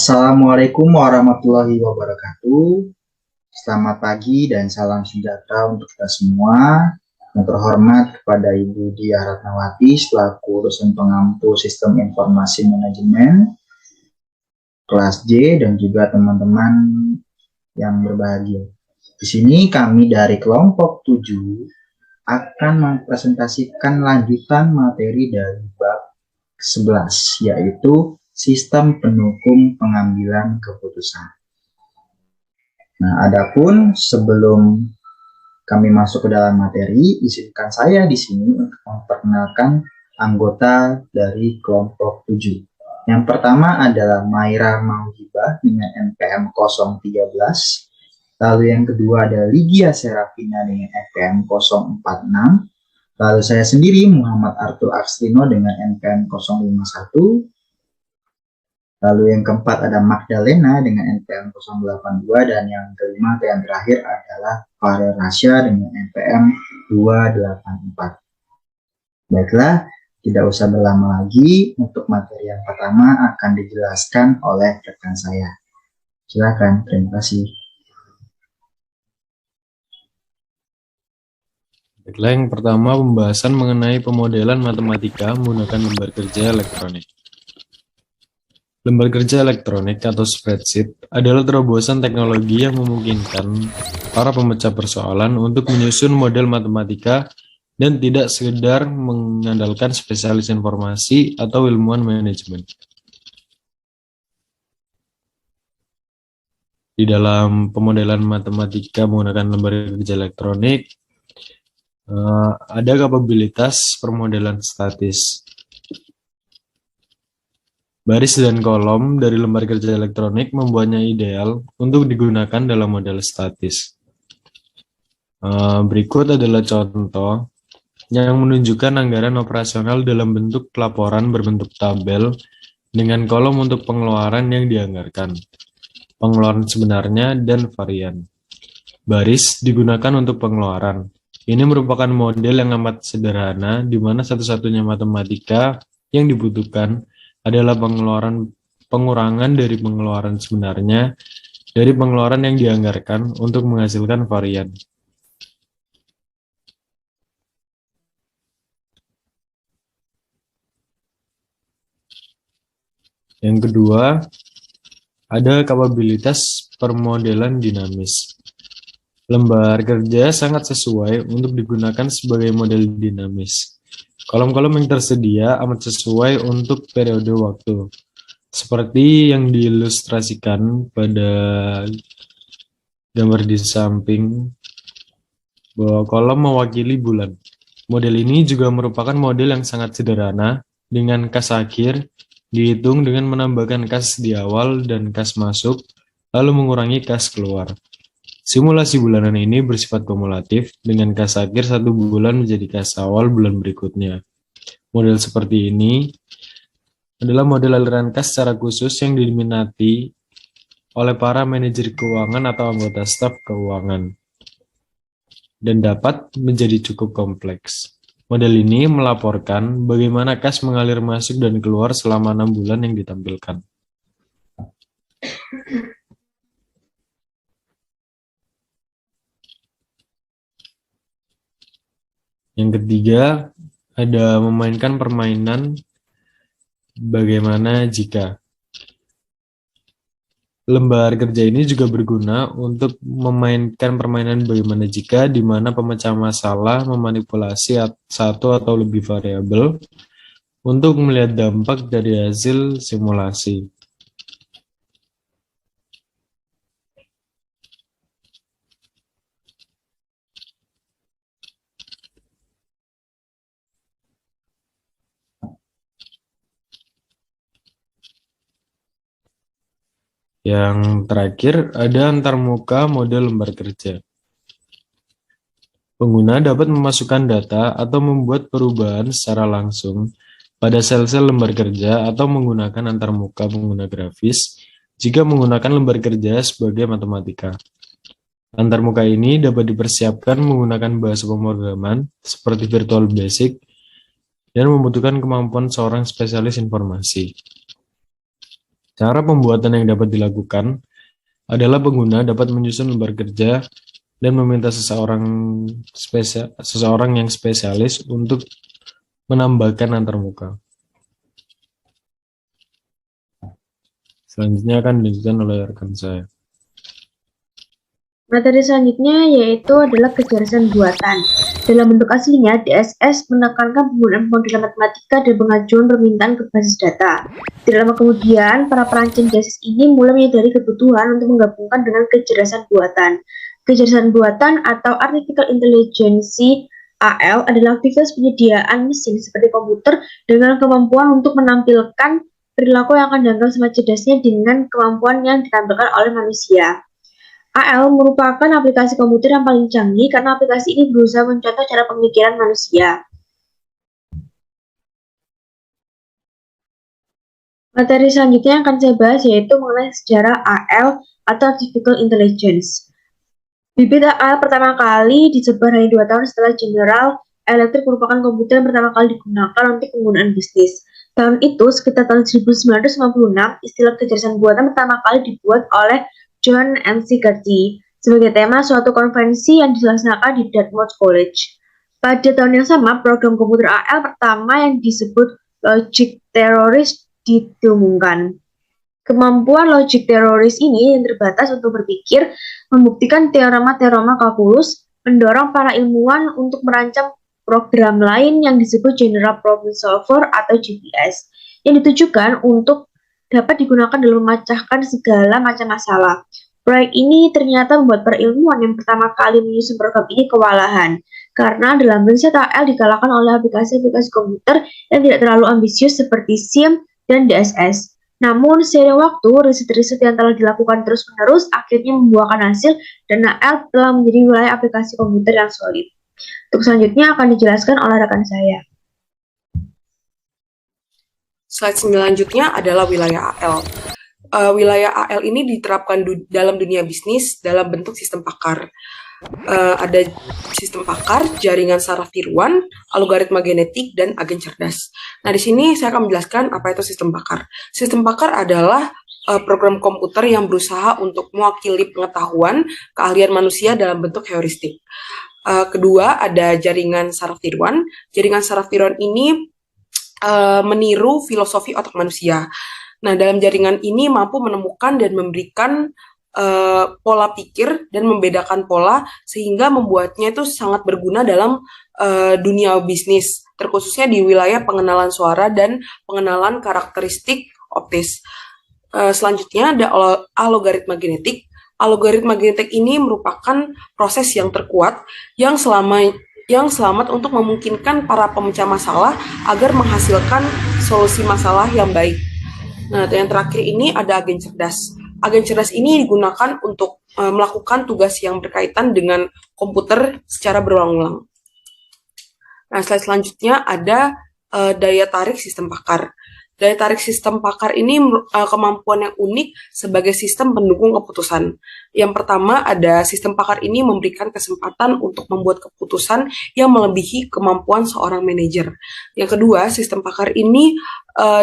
Assalamualaikum warahmatullahi wabarakatuh. Selamat pagi dan salam sejahtera untuk kita semua. Yang terhormat kepada Ibu Diah Ratnawati selaku dosen pengampu Sistem Informasi Manajemen kelas J dan juga teman-teman yang berbahagia. Di sini kami dari kelompok 7 akan mempresentasikan lanjutan materi dari bab 11, yaitu sistem pendukung pengambilan keputusan. Nah, adapun sebelum kami masuk ke dalam materi, izinkan saya di sini untuk memperkenalkan anggota dari kelompok 7. Yang pertama adalah Maira Mauhibah dengan NPM 013. Lalu yang kedua adalah Lygia Serafina dengan NPM 046. Lalu saya sendiri Muhammad Arthur Akslino dengan NPM 051. Lalu yang keempat ada Magdalena dengan NPM 082 dan yang kelima atau yang terakhir adalah Farel Rasya dengan NPM 284. Baiklah, tidak usah berlama lagi, untuk materi yang pertama akan dijelaskan oleh rekan saya. Silakan, terima kasih. Baiklah, yang pertama pembahasan mengenai pemodelan matematika menggunakan lembar kerja elektronik. Lembar kerja elektronik atau spreadsheet adalah terobosan teknologi yang memungkinkan para pemecah persoalan untuk menyusun model matematika dan tidak sekedar mengandalkan spesialis informasi atau ilmuwan manajemen. Di dalam pemodelan matematika menggunakan lembar kerja elektronik, ada kapabilitas permodelan statis. Baris dan kolom dari lembar kerja elektronik membuatnya ideal untuk digunakan dalam model statis. Berikut adalah contoh yang menunjukkan anggaran operasional dalam bentuk laporan berbentuk tabel dengan kolom untuk pengeluaran yang dianggarkan, pengeluaran sebenarnya, dan varian. Baris digunakan untuk pengeluaran. Ini merupakan model yang amat sederhana, di mana satu-satunya matematika yang dibutuhkan adalah pengurangan dari pengeluaran sebenarnya dari pengeluaran yang dianggarkan untuk menghasilkan varian. Yang kedua, ada kapabilitas permodelan dinamis. Lembar kerja sangat sesuai untuk digunakan sebagai model dinamis. Kolom-kolom yang tersedia amat sesuai untuk periode waktu. Seperti yang diilustrasikan pada gambar di samping, bahwa kolom mewakili bulan. Model ini juga merupakan model yang sangat sederhana, dengan kas akhir dihitung dengan menambahkan kas di awal dan kas masuk, lalu mengurangi kas keluar. Simulasi bulanan ini bersifat kumulatif, dengan kas akhir satu bulan menjadi kas awal bulan berikutnya. Model seperti ini adalah model aliran kas secara khusus yang diminati oleh para manajer keuangan atau anggota staf keuangan, dan dapat menjadi cukup kompleks. Model ini melaporkan bagaimana kas mengalir masuk dan keluar selama 6 bulan yang ditampilkan. Yang ketiga, ada memainkan permainan bagaimana jika. Lembar kerja ini juga berguna untuk memainkan permainan bagaimana jika, di mana pemecah masalah memanipulasi satu atau lebih variabel untuk melihat dampak dari hasil simulasi. Yang terakhir, ada antarmuka model lembar kerja. Pengguna dapat memasukkan data atau membuat perubahan secara langsung pada sel-sel lembar kerja atau menggunakan antarmuka pengguna grafis jika menggunakan lembar kerja sebagai matematika. Antarmuka ini dapat dipersiapkan menggunakan bahasa pemrograman seperti Virtual Basic dan membutuhkan kemampuan seorang spesialis informasi. Cara pembuatan yang dapat dilakukan adalah pengguna dapat menyusun lembar kerja dan meminta seseorang yang spesialis untuk menambahkan antarmuka. Selanjutnya akan dilanjutkan oleh rekan saya. Materi selanjutnya yaitu adalah kecerdasan buatan. Dalam bentuk aslinya, DSS menekankan penggunaan model matematika dan pengajuan permintaan ke basis data. Tidak lama kemudian, para perancang DSS ini mulai menyadari kebutuhan untuk menggabungkan dengan kecerdasan buatan. Kecerdasan buatan atau Artificial Intelligence AL adalah aktivitas penyediaan mesin seperti komputer dengan kemampuan untuk menampilkan perilaku yang akan dianggap semakin cerdasnya dengan kemampuan yang ditampilkan oleh manusia. AL merupakan aplikasi komputer yang paling canggih karena aplikasi ini berusaha mencontoh cara pemikiran manusia. Materi selanjutnya yang akan saya bahas yaitu mengenai sejarah AL atau Artificial Intelligence. Bibit AL pertama kali disebar hanya 2 tahun setelah General Electric merupakan komputer yang pertama kali digunakan untuk penggunaan bisnis. Tahun itu, sekitar tahun 1956, istilah kecerdasan buatan pertama kali dibuat oleh John McCarthy sebagai tema suatu konferensi yang dilaksanakan di Dartmouth College. Pada tahun yang sama, program komputer AL pertama yang disebut Logic Theories didengungkan. Kemampuan logic theories ini yang terbatas untuk berpikir, membuktikan teorema-teorema kalkulus, mendorong para ilmuwan untuk merancang program lain yang disebut General Problem Solver atau GPS, yang ditujukan untuk dapat digunakan dalam memecahkan segala macam masalah. Proyek ini ternyata membuat para ilmuwan yang pertama kali menyusun program ini kewalahan, karena dalam riset AL dikalahkan oleh aplikasi-aplikasi komputer yang tidak terlalu ambisius seperti SIM dan DSS. Namun, seiring waktu, riset-riset yang telah dilakukan terus-menerus akhirnya membuahkan hasil dan AL telah menjadi wilayah aplikasi komputer yang solid. Untuk selanjutnya akan dijelaskan oleh rekan saya. Slide selanjutnya adalah wilayah AL. Wilayah AL ini diterapkan dalam dunia bisnis dalam bentuk sistem pakar. Ada sistem pakar, jaringan saraf tiruan, algoritma genetik, dan agen cerdas. Nah, di sini saya akan menjelaskan apa itu sistem pakar. Sistem pakar adalah program komputer yang berusaha untuk mewakili pengetahuan keahlian manusia dalam bentuk heuristik. Kedua, ada jaringan saraf tiruan. Jaringan saraf tiruan ini meniru filosofi otak manusia. Nah, dalam jaringan ini mampu menemukan dan memberikan pola pikir dan membedakan pola sehingga membuatnya itu sangat berguna dalam dunia bisnis, terkhususnya di wilayah pengenalan suara dan pengenalan karakteristik optis. Selanjutnya ada algoritma genetik. Algoritma genetik ini merupakan proses yang terkuat yang selamat untuk memungkinkan para pemecah masalah agar menghasilkan solusi masalah yang baik. Nah, yang terakhir ini ada agen cerdas. Agen cerdas ini digunakan untuk melakukan tugas yang berkaitan dengan komputer secara berulang-ulang. Nah, slide selanjutnya ada daya tarik sistem pakar. Daya tarik sistem pakar ini kemampuan yang unik sebagai sistem pendukung keputusan. Yang pertama, ada sistem pakar ini memberikan kesempatan untuk membuat keputusan yang melebihi kemampuan seorang manajer. Yang kedua, sistem pakar ini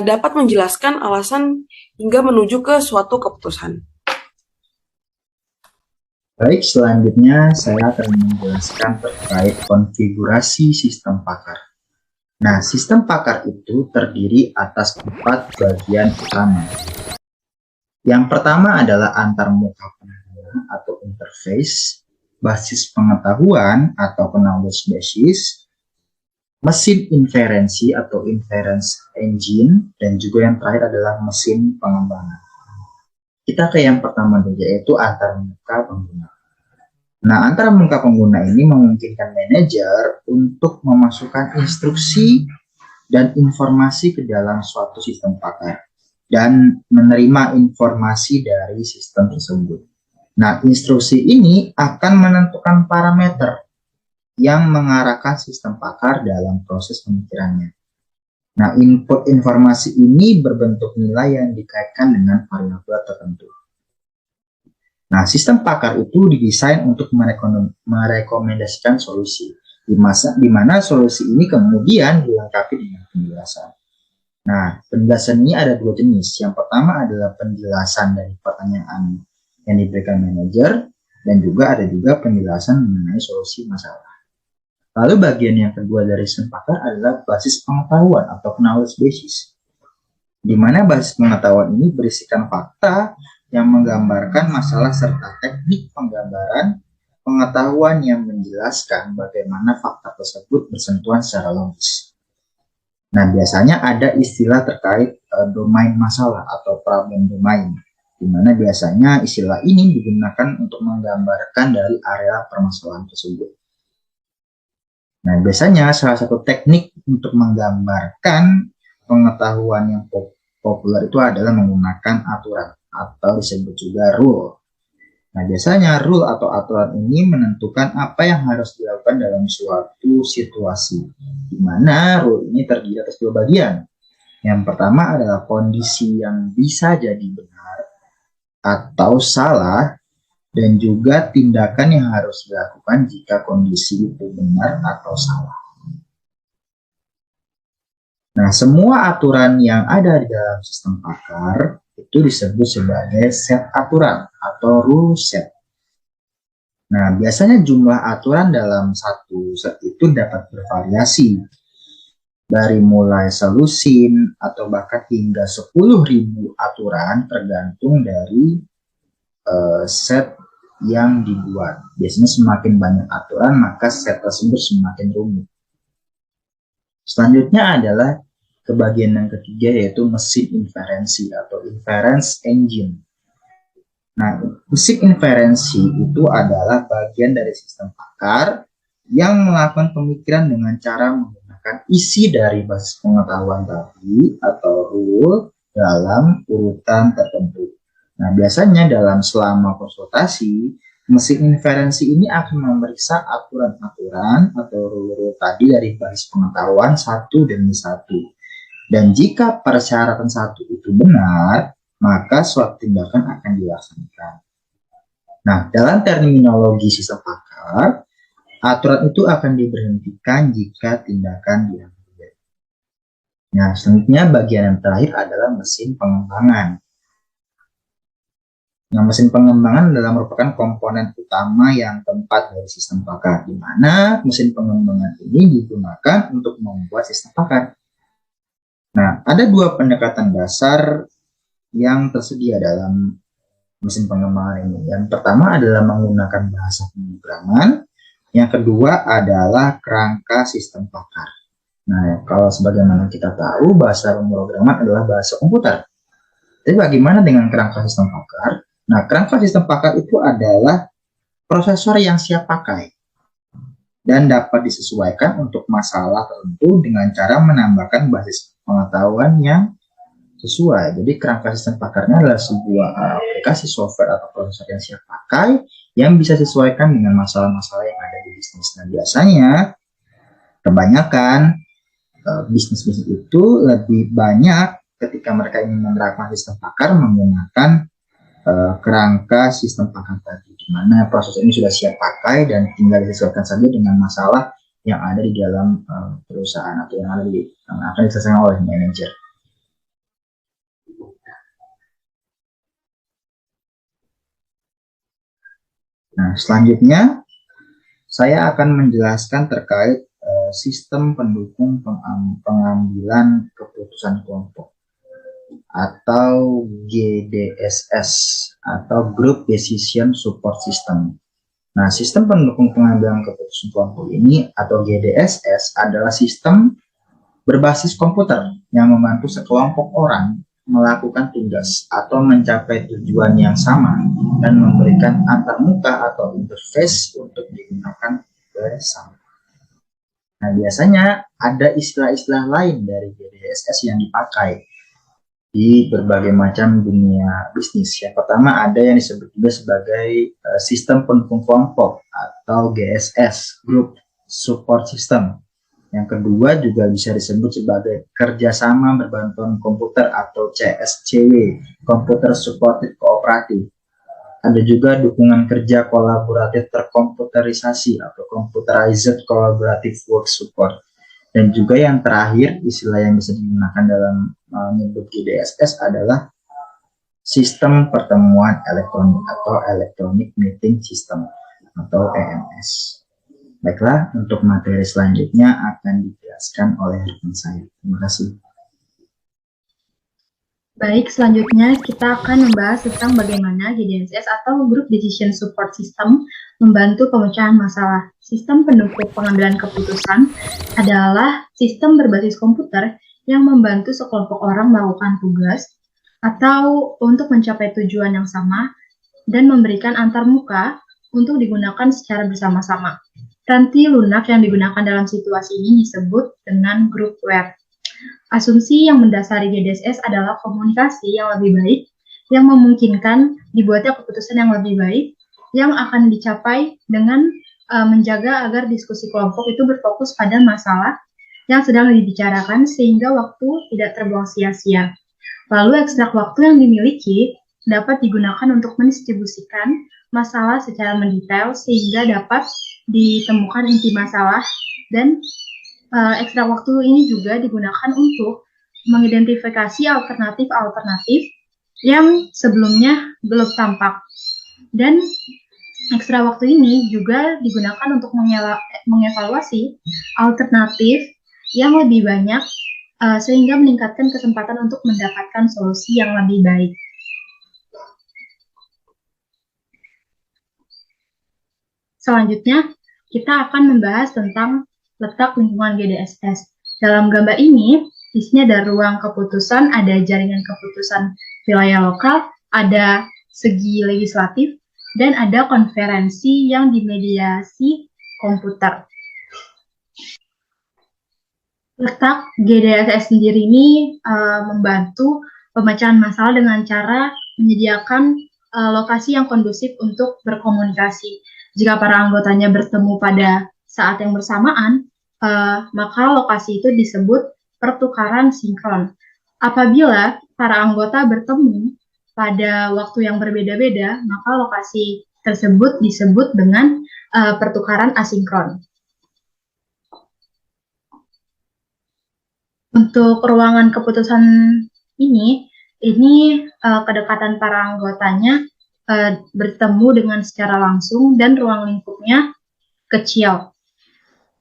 dapat menjelaskan alasan hingga menuju ke suatu keputusan. Baik, selanjutnya saya akan menjelaskan terkait konfigurasi sistem pakar. Nah, sistem pakar itu terdiri atas 4 bagian utama. Yang pertama adalah antarmuka pengguna atau interface, basis pengetahuan atau knowledge basis, mesin inferensi atau inference engine, dan juga yang terakhir adalah mesin pengembangan. Kita ke yang pertama dulu, yaitu antarmuka pengguna. Nah, antarmuka pengguna ini memungkinkan manajer untuk memasukkan instruksi dan informasi ke dalam suatu sistem pakar dan menerima informasi dari sistem tersebut. Nah, instruksi ini akan menentukan parameter yang mengarahkan sistem pakar dalam proses pemikirannya. Nah, input informasi ini berbentuk nilai yang dikaitkan dengan variabel tertentu. Nah, sistem pakar itu didesain untuk merekomendasikan solusi, di mana solusi ini kemudian dilengkapi dengan penjelasan. Nah, penjelasan ini ada dua jenis. Yang pertama adalah penjelasan dari pertanyaan yang diberikan manajer, dan juga ada juga penjelasan mengenai solusi masalah. Lalu bagian yang kedua dari sistem pakar adalah basis pengetahuan atau knowledge basis, di mana basis pengetahuan ini berisikan fakta yang menggambarkan masalah serta teknik penggambaran pengetahuan yang menjelaskan bagaimana fakta tersebut bersentuhan secara logis. Nah, biasanya ada istilah terkait domain masalah atau problem domain, di mana biasanya istilah ini digunakan untuk menggambarkan dari area permasalahan tersebut. Nah, biasanya salah satu teknik untuk menggambarkan pengetahuan yang populer itu adalah menggunakan aturan atau disebut juga rule. Nah, biasanya rule atau aturan ini menentukan apa yang harus dilakukan dalam suatu situasi, di mana rule ini terdiri atas dua bagian. Yang pertama adalah kondisi yang bisa jadi benar atau salah, dan juga tindakan yang harus dilakukan jika kondisi itu benar atau salah. Nah, semua aturan yang ada di dalam sistem pakar itu disebut sebagai set aturan atau rule set. Nah, biasanya jumlah aturan dalam satu set itu dapat bervariasi, dari mulai selusin atau bahkan hingga 10.000 aturan tergantung dari set yang dibuat. Biasanya semakin banyak aturan, maka set tersebut semakin rumit. Selanjutnya adalah ke bagian yang ketiga, yaitu mesin inferensi atau inference engine. Nah, mesin inferensi itu adalah bagian dari sistem pakar yang melakukan pemikiran dengan cara menggunakan isi dari basis pengetahuan tadi atau rule dalam urutan tertentu. Nah, biasanya selama konsultasi, mesin inferensi ini akan memeriksa aturan-aturan atau rule-rule tadi dari basis pengetahuan satu demi satu. Dan jika persyaratan satu itu benar, maka suatu tindakan akan dilaksanakan. Nah, dalam terminologi sistem pakar, aturan itu akan diberhentikan jika tindakan diambil. Nah, selanjutnya bagian yang terakhir adalah mesin pengembangan. Nah, mesin pengembangan adalah merupakan komponen utama yang keempat dari sistem pakar, di mana mesin pengembangan ini digunakan untuk membuat sistem pakar. Nah, ada dua pendekatan dasar yang tersedia dalam mesin pengembangan ini. Yang pertama adalah menggunakan bahasa pemrograman, yang kedua adalah kerangka sistem pakar. Nah, kalau sebagaimana kita tahu, bahasa pemrograman adalah bahasa komputer. Tapi bagaimana dengan kerangka sistem pakar? Nah, kerangka sistem pakar itu adalah prosesor yang siap pakai dan dapat disesuaikan untuk masalah tertentu dengan cara menambahkan basis pengetahuan yang sesuai. Jadi kerangka sistem pakarnya adalah sebuah aplikasi software atau prosesor yang siap pakai yang bisa disesuaikan dengan masalah-masalah yang ada di bisnis. Nah, biasanya kebanyakan bisnis-bisnis itu lebih banyak ketika mereka ingin menerapkan sistem pakar menggunakan kerangka sistem pakar tadi, di mana proses ini sudah siap pakai dan tinggal disesuaikan saja dengan masalah yang ada di dalam perusahaan atau yang akan diselesaikan oleh manajer. Nah, selanjutnya saya akan menjelaskan terkait sistem pendukung pengambilan keputusan kelompok atau GDSS atau Group Decision Support System. Nah, sistem pendukung pengambilan keputusan kelompok ini atau GDSS adalah sistem berbasis komputer yang membantu sekelompok orang melakukan tugas atau mencapai tujuan yang sama dan memberikan antarmuka atau interface untuk digunakan bersama. Nah, biasanya ada istilah-istilah lain dari GDSS yang dipakai di berbagai macam dunia bisnis. Yang pertama ada yang disebut juga sebagai sistem pendukung kelompok atau GSS, Group Support System. Yang kedua juga bisa disebut sebagai kerjasama berbantuan komputer atau CSCW, Computer Supported Cooperative. Ada juga dukungan kerja kolaboratif terkomputerisasi atau Computerized Collaborative Work Support. Dan juga yang terakhir, istilah yang bisa digunakan dalam menyebut GDSS adalah sistem pertemuan elektronik atau Electronic Meeting System atau EMS. Baiklah, untuk materi selanjutnya akan dijelaskan oleh rekan saya. Terima kasih. Baik, selanjutnya kita akan membahas tentang bagaimana GDSS atau Group Decision Support System membantu pemecahan masalah. Sistem pendukung pengambilan keputusan adalah sistem berbasis komputer yang membantu sekelompok orang melakukan tugas atau untuk mencapai tujuan yang sama dan memberikan antarmuka untuk digunakan secara bersama-sama. Ranti lunak yang digunakan dalam situasi ini disebut dengan groupware. Asumsi yang mendasari GDSS adalah komunikasi yang lebih baik, yang memungkinkan dibuatnya keputusan yang lebih baik, yang akan dicapai dengan menjaga agar diskusi kelompok itu berfokus pada masalah yang sedang dibicarakan sehingga waktu tidak terbuang sia-sia. Lalu ekstrak waktu yang dimiliki dapat digunakan untuk mendistribusikan masalah secara mendetail sehingga dapat ditemukan inti masalah, dan ekstrak waktu ini juga digunakan untuk mengidentifikasi alternatif-alternatif yang sebelumnya belum tampak. Dan ekstra waktu ini juga digunakan untuk mengevaluasi alternatif yang lebih banyak sehingga meningkatkan kesempatan untuk mendapatkan solusi yang lebih baik. Selanjutnya, kita akan membahas tentang letak lingkungan GDSS. Dalam gambar ini, di sini ada ruang keputusan, ada jaringan keputusan wilayah lokal, ada segi legislatif, dan ada konferensi yang dimediasi komputer. Letak GDSS sendiri ini membantu pemecahan masalah dengan cara menyediakan lokasi yang kondusif untuk berkomunikasi. Jika para anggotanya bertemu pada saat yang bersamaan, maka lokasi itu disebut pertukaran sinkron. Apabila para anggota bertemu pada waktu yang berbeda-beda, maka lokasi tersebut disebut dengan pertukaran asinkron. Untuk ruangan keputusan ini kedekatan para anggotanya bertemu dengan secara langsung dan ruang lingkupnya kecil.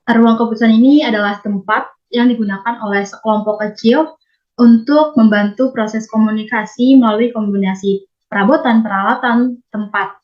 Ruang keputusan ini adalah tempat yang digunakan oleh sekelompok kecil untuk membantu proses komunikasi melalui kombinasi perabotan, peralatan, tempat.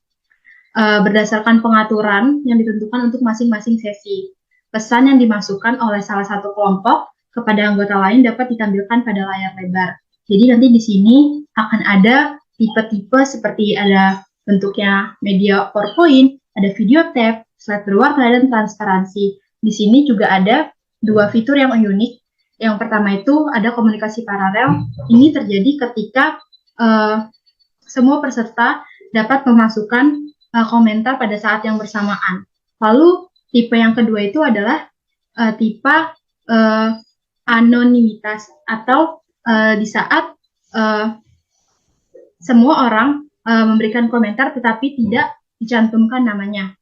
Berdasarkan pengaturan yang ditentukan untuk masing-masing sesi. Pesan yang dimasukkan oleh salah satu kelompok kepada anggota lain dapat ditampilkan pada layar lebar. Jadi nanti di sini akan ada tipe-tipe seperti ada bentuknya media PowerPoint, ada video tab, slide berwarna, dan transparansi. Di sini juga ada dua fitur yang unik. Yang pertama itu ada komunikasi paralel. Ini terjadi ketika semua peserta dapat memasukkan komentar pada saat yang bersamaan. Lalu tipe yang kedua itu adalah tipe anonimitas atau di saat semua orang memberikan komentar tetapi tidak dicantumkan namanya.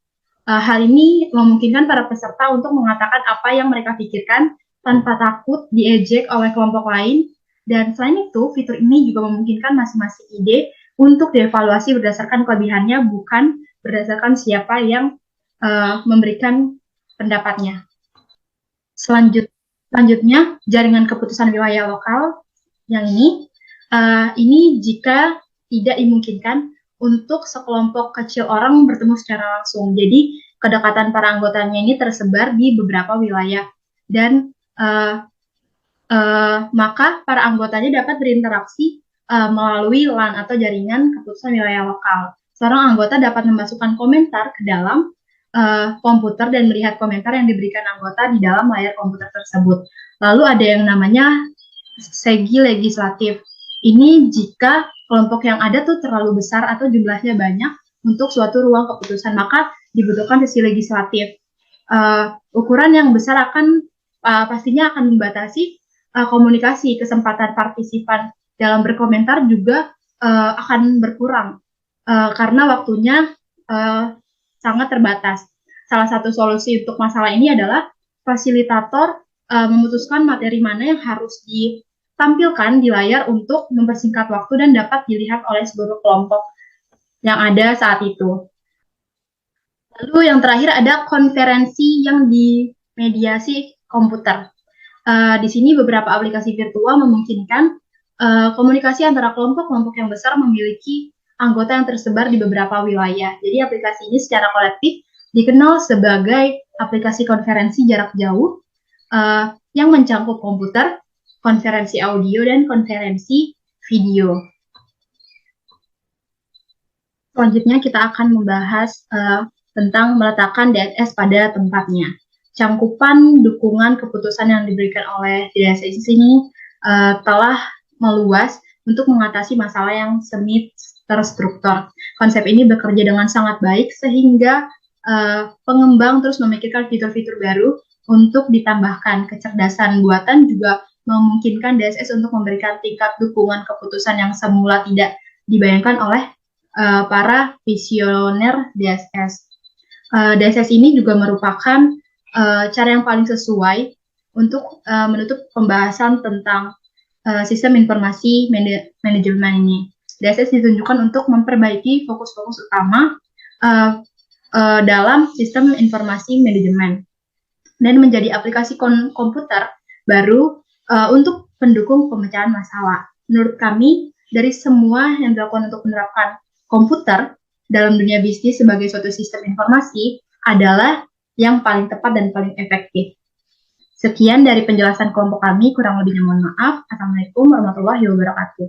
Hal ini memungkinkan para peserta untuk mengatakan apa yang mereka pikirkan tanpa takut diejek oleh kelompok lain. Dan selain itu, fitur ini juga memungkinkan masing-masing ide untuk dievaluasi berdasarkan kelebihannya, bukan berdasarkan siapa yang memberikan pendapatnya. Selanjutnya, jaringan keputusan wilayah lokal yang ini jika tidak dimungkinkan untuk sekelompok kecil orang bertemu secara langsung. Jadi, kedekatan para anggotanya ini tersebar di beberapa wilayah. Dan maka para anggotanya dapat berinteraksi melalui LAN atau jaringan keputusan wilayah lokal. Seorang anggota dapat memasukkan komentar ke dalam komputer dan melihat komentar yang diberikan anggota di dalam layar komputer tersebut. Lalu ada yang namanya segi legislatif. Ini jika kelompok yang ada tuh terlalu besar atau jumlahnya banyak untuk suatu ruang keputusan, maka dibutuhkan sesi legislatif. Ukuran yang besar pastinya akan membatasi komunikasi. Kesempatan partisipan dalam berkomentar juga akan berkurang karena waktunya sangat terbatas. Salah satu solusi untuk masalah ini adalah fasilitator memutuskan materi mana yang harus ditampilkan di layar untuk mempersingkat waktu dan dapat dilihat oleh seluruh kelompok yang ada saat itu. Lalu yang terakhir ada konferensi yang dimediasi komputer. Di sini beberapa aplikasi virtual memungkinkan komunikasi antara kelompok-kelompok yang besar memiliki anggota yang tersebar di beberapa wilayah. Jadi aplikasi ini secara kolektif dikenal sebagai aplikasi konferensi jarak jauh yang mencakup komputer, konferensi audio, dan konferensi video. Selanjutnya kita akan membahas tentang meletakkan DSS pada tempatnya. Cangkupan dukungan keputusan yang diberikan oleh DSS ini telah meluas untuk mengatasi masalah yang semi terstruktur. Konsep ini bekerja dengan sangat baik sehingga pengembang terus memikirkan fitur-fitur baru untuk ditambahkan. Kecerdasan buatan juga memungkinkan DSS untuk memberikan tingkat dukungan keputusan yang semula tidak dibayangkan oleh para visioner DSS. DSS ini juga merupakan cara yang paling sesuai untuk menutup pembahasan tentang sistem informasi manajemen ini. DSS ditunjukkan untuk memperbaiki fokus-fokus utama dalam sistem informasi manajemen dan menjadi aplikasi komputer baru untuk pendukung pemecahan masalah. Menurut kami, dari semua yang dilakukan untuk menerapkan komputer dalam dunia bisnis sebagai suatu sistem informasi adalah yang paling tepat dan paling efektif. Sekian dari penjelasan kelompok kami, kurang lebihnya mohon maaf. Assalamualaikum warahmatullahi wabarakatuh.